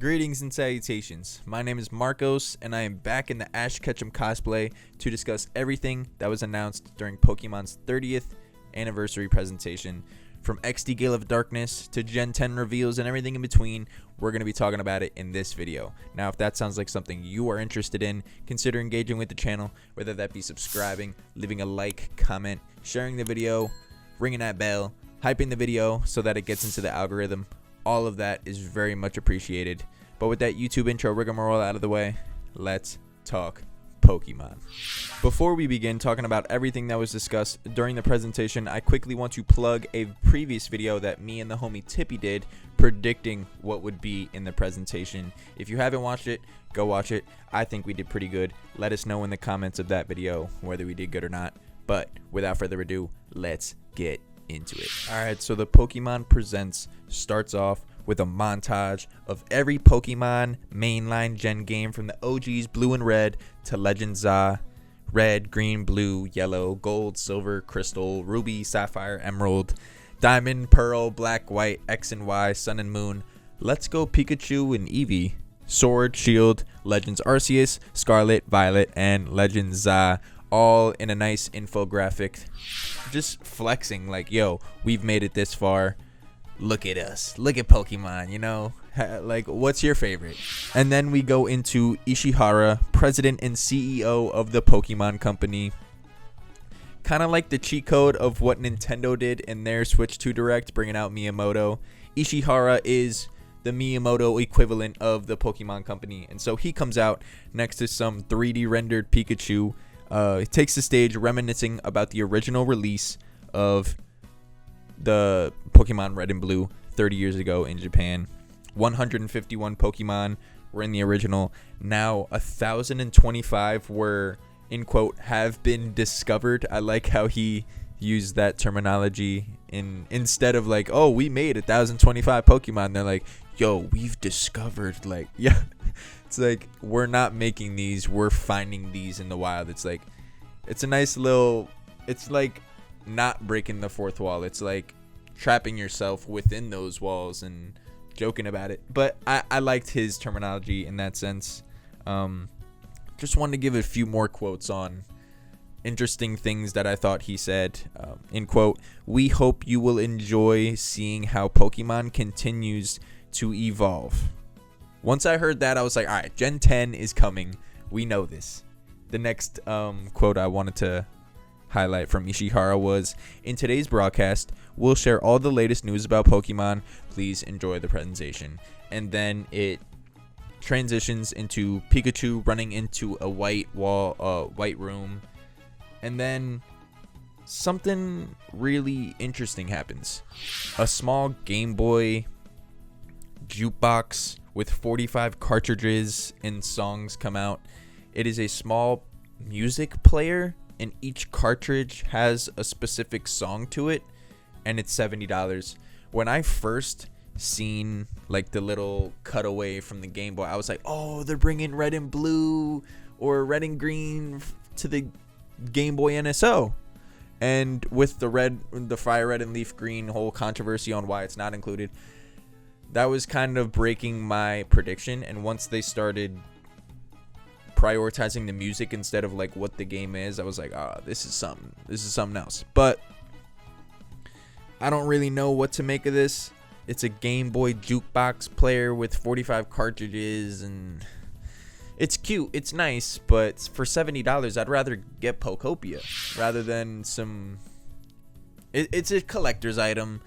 Greetings and salutations. My name is Marcos, and I am back in the Ash Ketchum cosplay to discuss everything that was announced during Pokemon's 30th anniversary presentation. From XD Gale of Darkness to Gen 10 reveals and everything in between, we're going to be talking about it in this video. Now, if that sounds like something you are interested in, consider engaging with the channel, whether that be subscribing, leaving a like, comment, sharing the video, ringing that bell, hyping the video so that it gets into the algorithm. All of that is very much appreciated. But with that YouTube intro rigmarole out of the way, let's talk Pokemon. Before we begin talking about everything that was discussed during the presentation, I quickly want to plug a previous video that me and the homie Tippy did predicting what would be in the presentation. If you haven't watched it, go watch it. I think we did pretty good. Let us know in the comments of that video whether we did good or not. But without further ado, let's get into it. Alright, so the Pokemon Presents starts off with a montage of every Pokemon mainline gen game from the OGs Blue and Red to Legend Z, Red, Green, Blue, Yellow, Gold, Silver, Crystal, Ruby, Sapphire, Emerald, Diamond, Pearl, Black, White, X and Y, Sun and Moon, Let's Go Pikachu and Eevee, Sword, Shield, Legends Arceus, Scarlet, Violet, and Legend Z, all in a nice infographic, just flexing like, yo, we've made it this far. Look at us. Look at Pokemon, you know? Like, what's your favorite? And then we go into Ishihara, president and CEO of the Pokemon Company. Kind of like the cheat code of what Nintendo did in their Switch 2 Direct, bringing out Miyamoto. Ishihara is the Miyamoto equivalent of the Pokemon Company. And so he comes out next to some 3D rendered Pikachu. He takes the stage reminiscing about the original release of the Pokemon Red and Blue 30 years ago in Japan. 151 Pokemon were in the original. Now 1,025 were, in quote, have been discovered. I like how he used that terminology instead of like, oh, we made 1,025 Pokemon. They're like, yo, we've discovered, like, yeah. It's like, we're not making these, we're finding these in the wild. It's like, it's a nice little, it's like not breaking the fourth wall. It's like trapping yourself within those walls and joking about it. But I liked his terminology in that sense. Just wanted to give a few more quotes on interesting things that I thought he said. In quote, we hope you will enjoy seeing how Pokemon continues to evolve. Once I heard that, I was like, all right, Gen 10 is coming. We know this. The next quote I wanted to highlight from Ishihara was, in today's broadcast, we'll share all the latest news about Pokemon. Please enjoy the presentation. And then it transitions into Pikachu running into a white room. And then something really interesting happens. A small Game Boy jukebox with 45 cartridges and songs come out. It is a small music player, and each cartridge has a specific song to it, and it's $70. When I first seen like the little cutaway from the Game Boy, I was like, oh, they're bringing Red and Blue or Red and Green to the Game Boy NSO. And with the Fire Red and Leaf Green whole controversy on why it's not included, that was kind of breaking my prediction. And once they started prioritizing the music instead of like what the game is, I was like, oh, this is something else. But I don't really know what to make of this. It's a Game Boy jukebox player with 45 cartridges, and it's cute, it's nice, but for $70, I'd rather get Pokopia rather than some. It's a collector's item.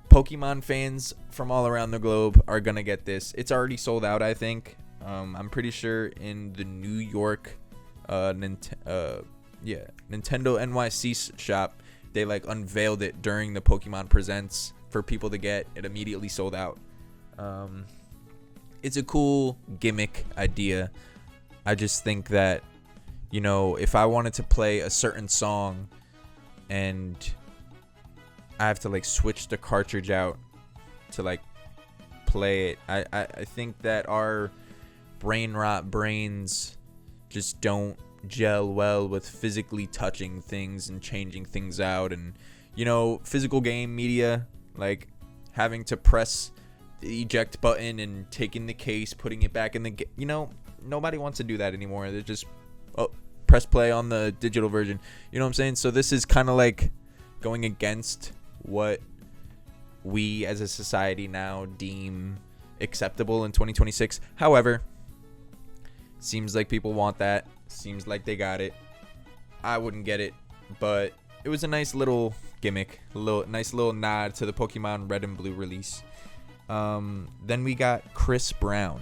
Pokemon fans from all around the globe are gonna get this. It's already sold out, I think. I'm pretty sure in the New York Nintendo NYC shop, they like unveiled it during the Pokemon Presents for people to get. It immediately sold out. It's a cool gimmick idea. I just think that, you know, if I wanted to play a certain song and I have to like switch the cartridge out to like play it, I think that our brain rot brains just don't gel well with physically touching things and changing things out. And, you know, physical game media, like having to press the eject button and taking the case, putting it back in the nobody wants to do that anymore. They're just press play on the digital version. You know what I'm saying? So this is kind of like going against what we as a society now deem acceptable in 2026. However, seems like people want that. Seems like they got it. I wouldn't get it, but it was a nice little gimmick, nice little nod to the Pokemon Red and Blue release. Then we got Chris Brown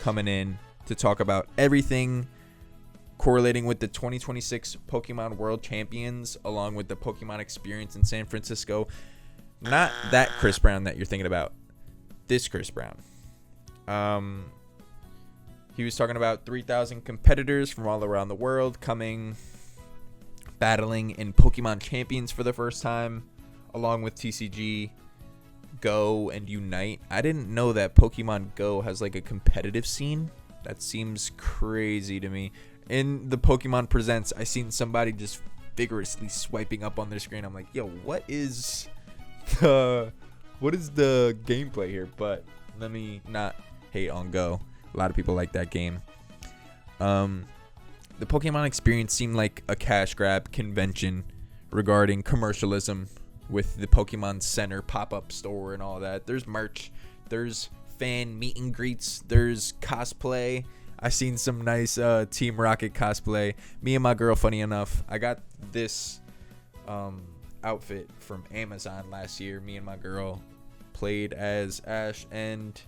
coming in to talk about everything correlating with the 2026 Pokemon World Champions, along with the Pokemon experience in San Francisco. Not that Chris Brown that you're thinking about. This Chris Brown. He was talking about 3,000 competitors from all around the world battling in Pokemon Champions for the first time, along with TCG, Go, and Unite. I didn't know that Pokemon Go has like a competitive scene. That seems crazy to me. In the Pokemon Presents, I seen somebody just vigorously swiping up on their screen. I'm like, yo, what is the gameplay here? But let me not hate on Go. A lot of people like that game. The Pokemon experience seemed like a cash grab convention regarding commercialism with the Pokemon Center pop-up store and all that. There's merch. There's fan meet and greets. There's cosplay. I seen some nice Team Rocket cosplay. Me and my girl, funny enough, I got this outfit from Amazon last year. Me and my girl played as Ash and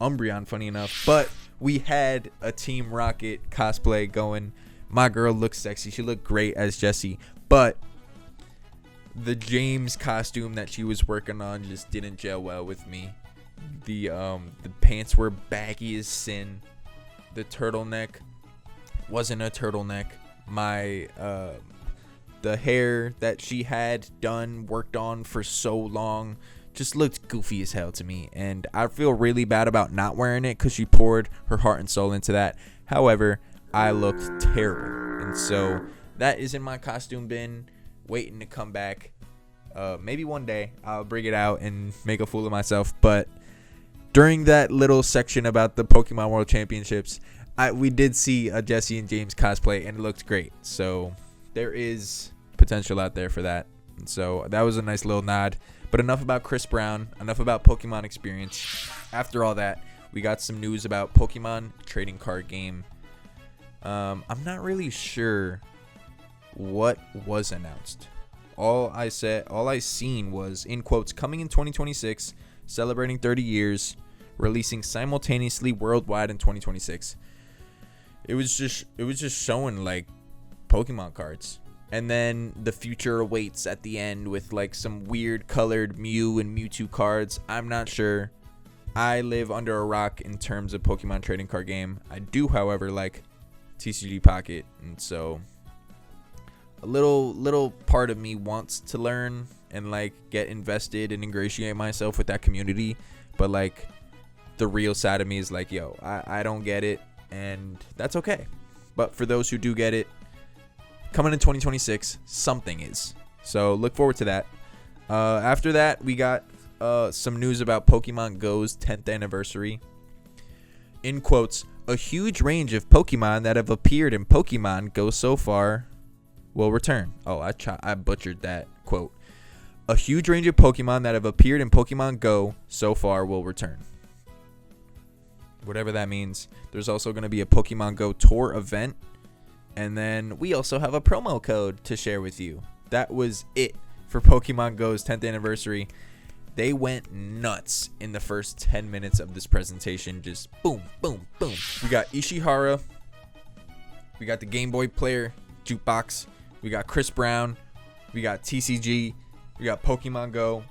Umbreon, funny enough. But we had a Team Rocket cosplay going. My girl looked sexy. She looked great as Jessie. But the James costume that she was working on just didn't gel well with me. The pants were baggy as sin. The turtleneck wasn't a turtleneck. My the hair that she had worked on for so long just looked goofy as hell to me, and I feel really bad about not wearing it because she poured her heart and soul into that. However, I looked terrible, and so that is in my costume bin waiting to come back. Maybe one day I'll bring it out and make a fool of myself, but during that little section about the Pokemon World Championships, we did see a Jesse and James cosplay, and it looked great. So there is potential out there for that. And so that was a nice little nod. But enough about Chris Brown. Enough about Pokemon experience. After all that, we got some news about Pokemon trading card game. I'm not really sure what was announced. All I seen was, in quotes, coming in 2026, celebrating 30 years, releasing simultaneously worldwide in 2026. It was just showing like Pokemon cards, and then the future awaits at the end with like some weird colored Mew and Mewtwo cards. I'm not sure. I live under a rock in terms of Pokemon trading card game. I do, however, like TCG Pocket, and so a little part of me wants to learn and like get invested and ingratiate myself with that community, but like the real side of me is like, yo, I don't get it, and that's okay. But for those who do get it, coming in 2026, something is. So look forward to that. After that, we got some news about Pokemon Go's 10th anniversary. In quotes, a huge range of Pokemon that have appeared in Pokemon Go so far will return. Oh, I butchered that quote. A huge range of Pokemon that have appeared in Pokemon Go so far will return. Whatever that means. There's also going to be a Pokemon Go tour event. And then we also have a promo code to share with you. That was it for Pokemon Go's 10th anniversary. They went nuts in the first 10 minutes of this presentation. Just boom, boom, boom. We got Ishihara. We got the Game Boy player jukebox. We got Chris Brown. We got TCG. We got Pokemon Go.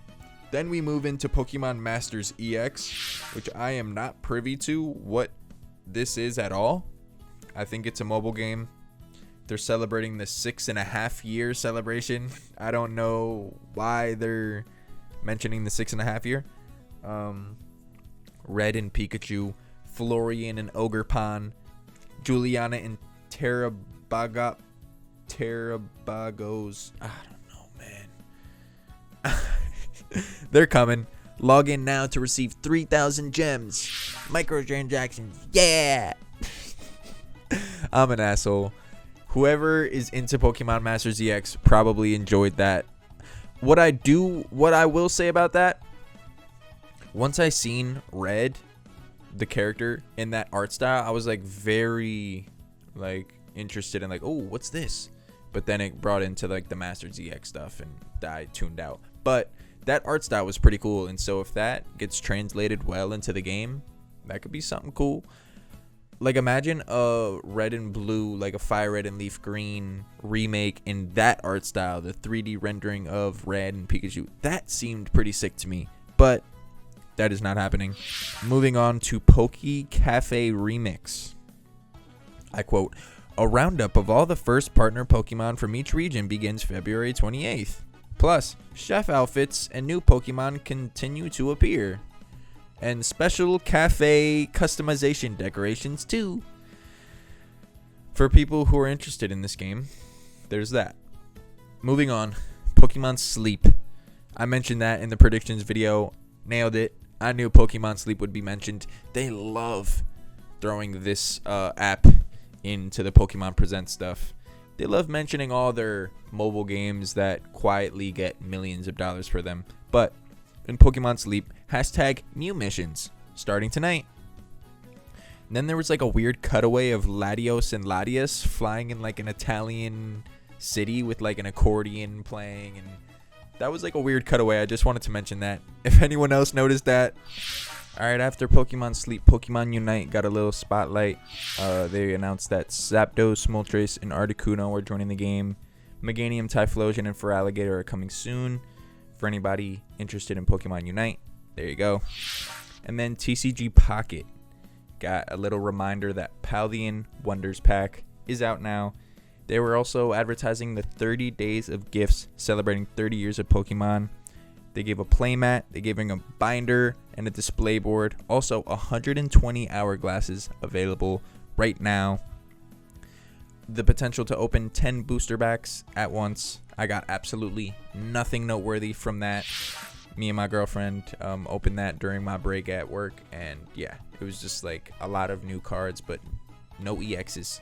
Then we move into Pokemon Masters EX, which I am not privy to what this is at all. I think it's a mobile game. They're celebrating the 6.5-year celebration. I don't know why they're mentioning the 6.5 year. Red and Pikachu, Florian and Ogerpon, Juliana and Terabagos. I don't know, man. They're coming. Log in now to receive 3,000 gems. Microtransactions. Yeah. I'm an asshole. Whoever is into Pokemon Masters EX probably enjoyed that. What I will say about that, once I seen Red, the character, in that art style, I was like very like interested in like, oh, what's this? But then it brought into like the Masters EX stuff and I tuned out. But that art style was pretty cool, and so if that gets translated well into the game, that could be something cool. Like, imagine a red and blue, like a fire red and leaf green remake in that art style, the 3D rendering of Red and Pikachu. That seemed pretty sick to me, but that is not happening. Moving on to Poke Cafe Remix. I quote, "A roundup of all the first partner Pokemon from each region begins February 28th. Plus, chef outfits and new Pokemon continue to appear. And special cafe customization decorations too." For people who are interested in this game, there's that. Moving on, Pokemon Sleep. I mentioned that in the predictions video. Nailed it. I knew Pokemon Sleep would be mentioned. They love throwing this app into the Pokemon Present stuff. They love mentioning all their mobile games that quietly get millions of dollars for them. But in Pokemon Sleep, hashtag new missions starting tonight. And then there was like a weird cutaway of Latios and Latias flying in like an Italian city with like an accordion playing, and that was like a weird cutaway. I just wanted to mention that. If anyone else noticed that. Alright, after Pokemon Sleep, Pokemon Unite got a little spotlight. They announced that Zapdos, Moltres, and Articuno are joining the game. Meganium, Typhlosion, and Feraligatr are coming soon. For anybody interested in Pokemon Unite, there you go. And then TCG Pocket got a little reminder that Paldean Wonders Pack is out now. They were also advertising the 30 days of gifts celebrating 30 years of Pokemon. They gave a playmat, they gave him a binder and a display board. Also 120 hourglasses available right now. The potential to open 10 booster packs at once. I got absolutely nothing noteworthy from that. Me and my girlfriend opened that during my break at work, and yeah, it was just like a lot of new cards, but no EXs,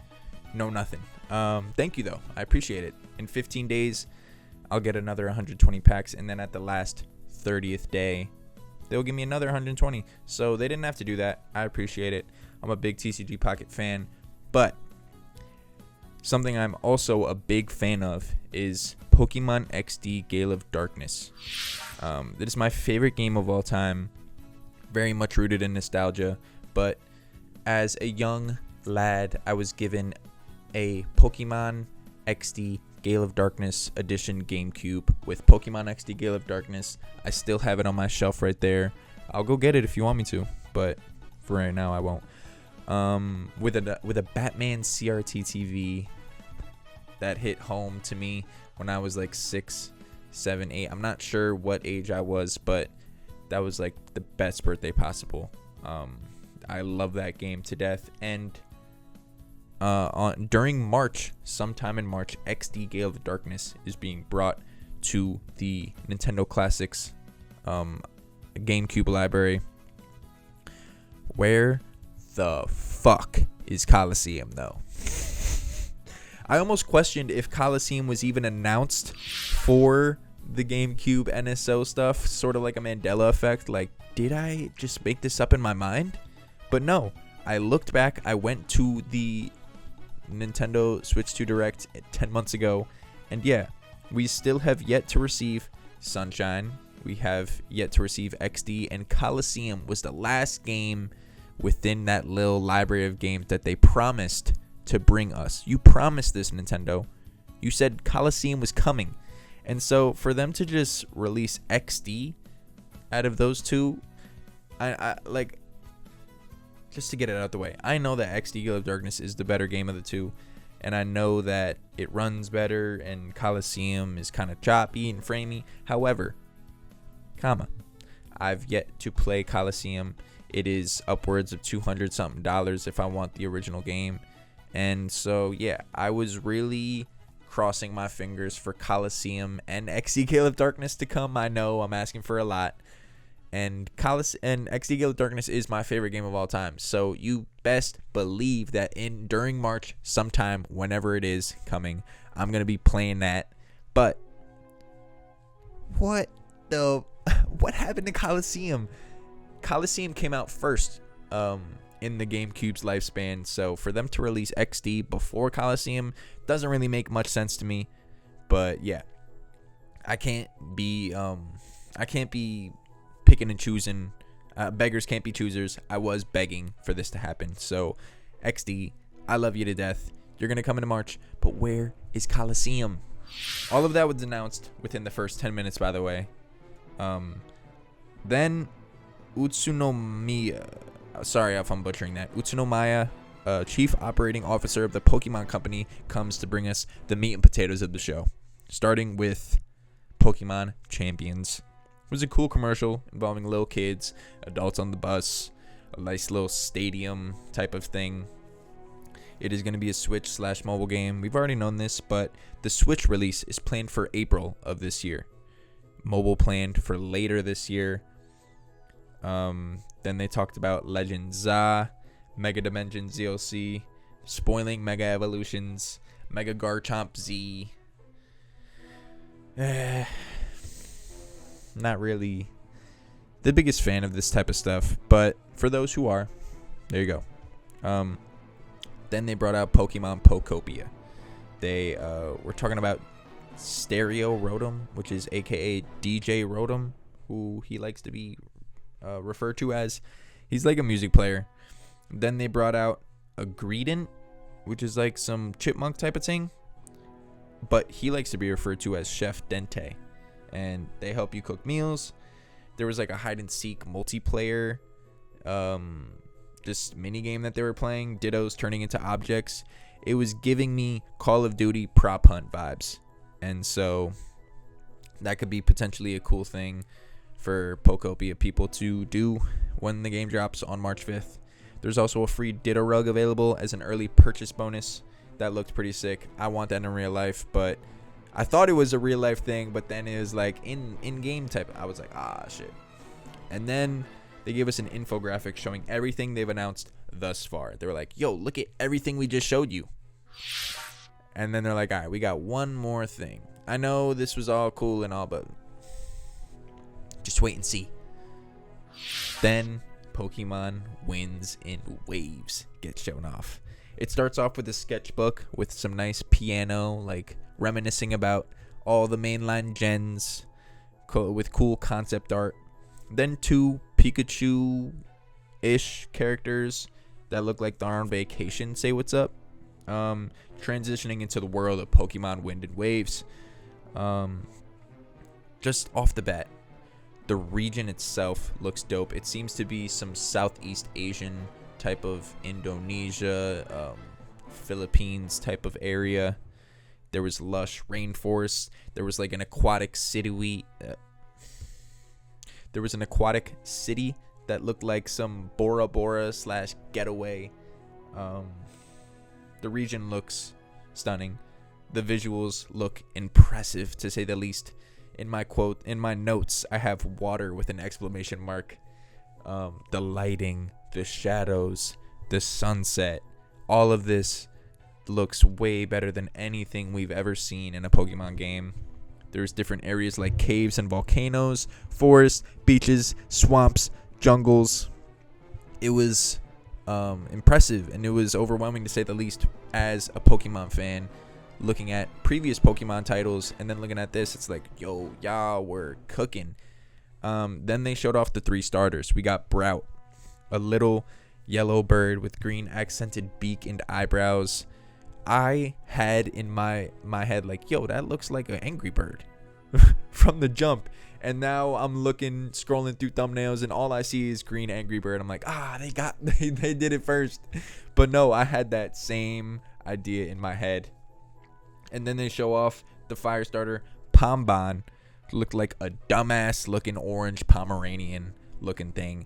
no nothing. Thank you though, I appreciate it. In 15 days, I'll get another 120 packs, and then at the last 30th day, they'll give me another 120. So they didn't have to do that. I appreciate it. I'm a big TCG Pocket fan, but something I'm also a big fan of is Pokemon XD Gale of Darkness. This is my favorite game of all time, very much rooted in nostalgia, but as a young lad, I was given a Pokemon XD Gale of Darkness Edition GameCube with Pokemon XD Gale of Darkness. I still have it on my shelf right there. I'll go get it if you want me to, but for right now I won't. With a Batman CRT TV that hit home to me when I was like 6, 7, 8. I'm not sure what age I was, but that was like the best birthday possible. I love that game to death. And during March, sometime in March, XD Gale of Darkness is being brought to the Nintendo Classics GameCube library. Where the fuck is Colosseum though? I almost questioned if Colosseum was even announced for the GameCube NSO stuff, sort of like a Mandela effect. Like, did I just make this up in my mind? But no, I looked back. I went to the Nintendo Switch 2 Direct 10 months ago, and yeah, we still have yet to receive Sunshine. We have yet to receive XD, and Colosseum was the last game within that little library of games that they promised to bring us. You promised this, Nintendo. You said Colosseum was coming. And so for them to just release XD out of those two, I like, just to get it out the way, I know that XD Gale of Darkness is the better game of the two, and I know that it runs better and Colosseum is kind of choppy and framey. However, I've yet to play Colosseum. It is upwards of $200 something if I want the original game. And so yeah, I was really crossing my fingers for Colosseum and XD Gale of Darkness to come. I know I'm asking for a lot, And XD Gale of Darkness is my favorite game of all time. So you best believe that during March, sometime, whenever it is coming, I'm going to be playing that. But what happened to Colosseum? Colosseum came out first in the GameCube's lifespan. So for them to release XD before Colosseum doesn't really make much sense to me. But yeah, I can't be picking and choosing. Beggars can't be choosers. I was begging for this to happen. So XD, I love you to death. You're going to come into March, but where is Colosseum? All of that was announced within the first 10 minutes, by the way. Then Utsunomiya, sorry if I'm butchering that. Utsunomiya, Chief Operating Officer of the Pokemon Company, comes to bring us the meat and potatoes of the show. Starting with Pokemon Champions. It was a cool commercial involving little kids, adults on the bus, a nice little stadium type of thing. It is going to be a Switch/mobile game. We've already known this, but the Switch release is planned for April of this year. Mobile planned for later this year. Then they talked about Legend Z, Mega Dimensions DLC, spoiling Mega Evolutions, Mega Garchomp Z. Not really the biggest fan of this type of stuff, but for those who are, there you go. Then they brought out Pokemon Pokopia. They were talking about Stereo Rotom, which is aka DJ Rotom, who he likes to be referred to as. He's like a music player. Then they brought out a Greedent, which is like some chipmunk type of thing, but he likes to be referred to as Chef Dente. And they help you cook meals. There was like a hide and seek multiplayer just mini game that they were playing, Dittos turning into objects. It was giving me Call of Duty prop hunt vibes. And so that could be potentially a cool thing for Pokopia people to do when the game drops on March 5th. There's also a free Ditto rug available as an early purchase bonus. That looked pretty sick. I want that in real life, but I thought it was a real life thing, but then it was like in-game type. I was like, shit. And then they gave us an infographic showing everything they've announced thus far. They were like, yo, look at everything we just showed you. And then they're like, all right, we got one more thing. I know this was all cool and all, but just wait and see. Then Pokemon Winds and Waves get shown off. It starts off with a sketchbook with some nice piano, like reminiscing about all the mainline gens with cool concept art. Then 2 Pikachu-ish characters that look like they're on vacation say what's up. Transitioning into the world of Pokemon Wind and Waves. Just off the bat, the region itself looks dope. It seems to be some Southeast Asian type of Indonesia, Philippines type of area. There was lush rainforest. There was like an aquatic city. There was an aquatic city that looked like some Bora Bora / getaway. The region looks stunning. The visuals look impressive, to say the least. In my notes, I have water with an exclamation mark. The lighting, the shadows, the sunset, all of this looks way better than anything we've ever seen in a Pokemon game. There's different areas like caves and volcanoes, forests, beaches, swamps, jungles. It was impressive, and it was overwhelming to say the least as a Pokemon fan. Looking at previous Pokemon titles and then looking at this, it's like, yo, y'all were cooking. Then they showed off the 3 starters. We got Brout, a little yellow bird with green accented beak and eyebrows. I had in my head like, yo, that looks like an Angry Bird from the jump. And now I'm scrolling through thumbnails, and all I see is green Angry Bird. I'm like, they did it first. But no, I had that same idea in my head. And then they show off the fire starter, Pombon. Looked like a dumbass looking orange Pomeranian looking thing.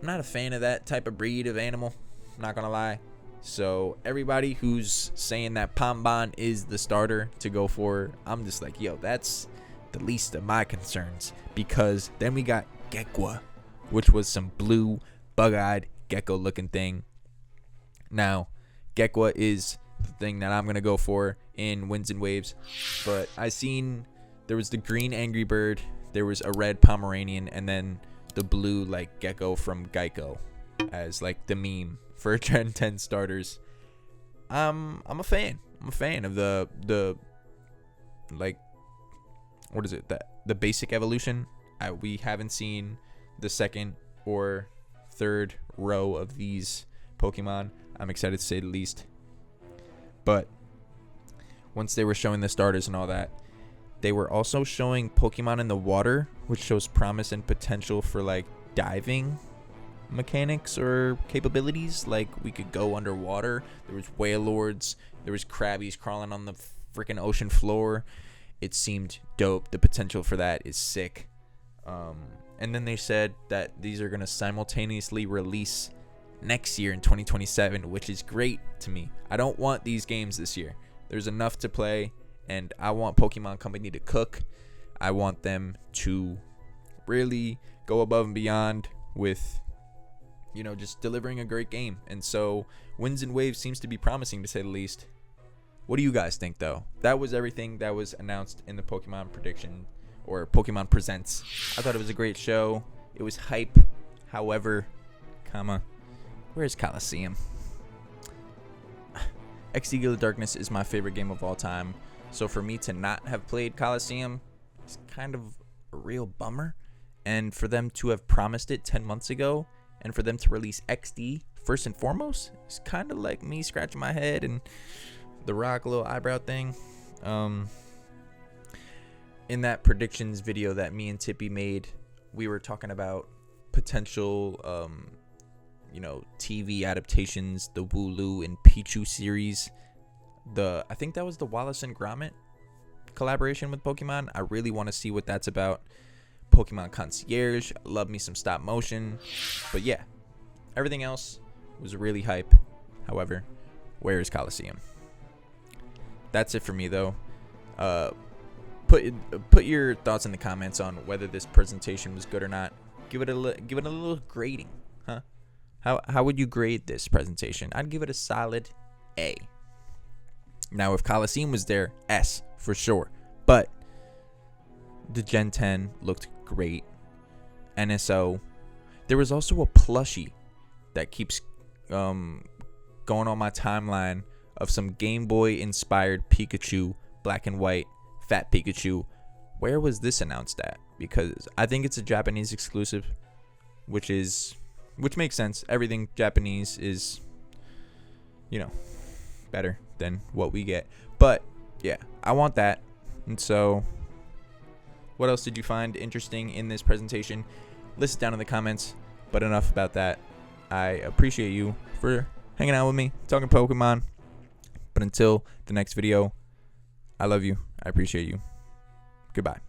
I'm not a fan of that type of breed of animal, not gonna lie. So everybody who's saying that Pombon is the starter to go for, I'm just like, yo, that's the least of my concerns. Because then we got Gekwa, which was some blue, bug-eyed, gecko-looking thing. Now, Gekwa is the thing that I'm going to go for in Winds and Waves, but I seen there was the green Angry Bird, there was a red Pomeranian, and then the blue, like, gecko from Geico as, like, the meme for Gen 10 starters. I'm a fan. I'm a fan of the like, what is it, the basic evolution. We haven't seen the second or third row of these Pokemon. I'm excited to say the least. But once they were showing the starters and all that, they were also showing Pokemon in the water, which shows promise and potential for, like, diving mechanics or capabilities. Like, we could go underwater. There was Wailords, there was Krabbies crawling on the freaking ocean floor. It seemed dope. The potential for that is sick. And then they said that these are going to simultaneously release next year in 2027, which is great to me. I don't want these games this year. There's enough to play, and I want Pokemon Company to cook. I want them to really go above and beyond with, you know, just delivering a great game. And so Winds and Waves seems to be promising, to say the least. What do you guys think, though? That was everything that was announced in the Pokemon prediction or Pokemon Presents. I thought it was a great show. It was hype. However, where's Colosseum? XD Guild of Darkness is my favorite game of all time. So for me to not have played Colosseum is kind of a real bummer. And for them to have promised it 10 months ago, and for them to release XD first and foremost, it's kind of like me scratching my head and the Rock little eyebrow thing. In that predictions video that me and Tippy made, we were talking about potential TV adaptations, the Wooloo and Pichu series. I think that was the Wallace and Gromit collaboration with Pokemon. I really want to see what that's about. Pokemon Concierge, love me some stop motion. But yeah, everything else was really hype. However, where is Colosseum? That's it for me, though. Put your thoughts in the comments on whether this presentation was good or not. Give it a little grading, huh? How would you grade this presentation? I'd give it a solid A. Now, if Colosseum was there, S for sure. But the Gen 10 looked great. NSO. There was also a plushie that keeps going on my timeline of some Game Boy inspired Pikachu, black and white, fat Pikachu. Where was this announced at? Because I think it's a Japanese exclusive, which makes sense. Everything Japanese is, better than what we get. But yeah, I want that. And so, what else did you find interesting in this presentation? List it down in the comments. But enough about that. I appreciate you for hanging out with me, talking Pokemon. But until the next video, I love you. I appreciate you. Goodbye.